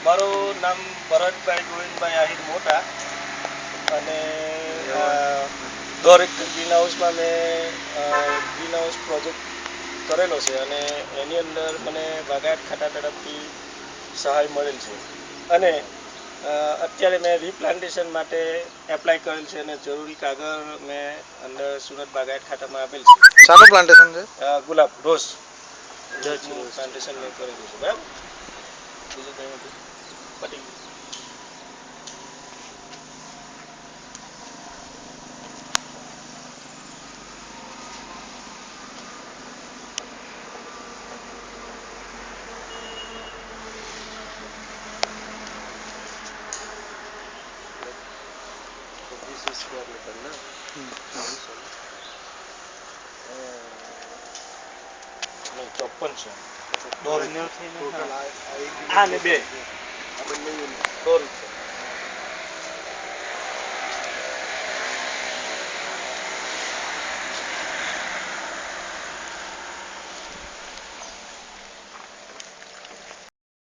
મારું નામ ભરતભાઈ ગોવિંદભાઈ આહિર મોટા અને દોર ગ્રીન હાઉસમાં મેં ગ્રીન હાઉસ પ્રોજેક્ટ કરેલો છે અને એની અંદર મને બાગાયત ખાતા તરફથી સહાય મળેલ છે અને અત્યારે મેં રીપ્લાન્ટેશન માટે એપ્લાય કરેલ છે અને જરૂરી કાગળ મેં અંદર સુરત બાગાયત ખાતામાં આપેલ છે. શાનું પ્લાન્ટેશન છે? ગુલાબ રોઝ પ્લાન્ટેશન મેં કરેલું છે. બરાબર, બીજું કંઈ નથી, પતી ગયું. ચોપન છે. આ ને બે દોર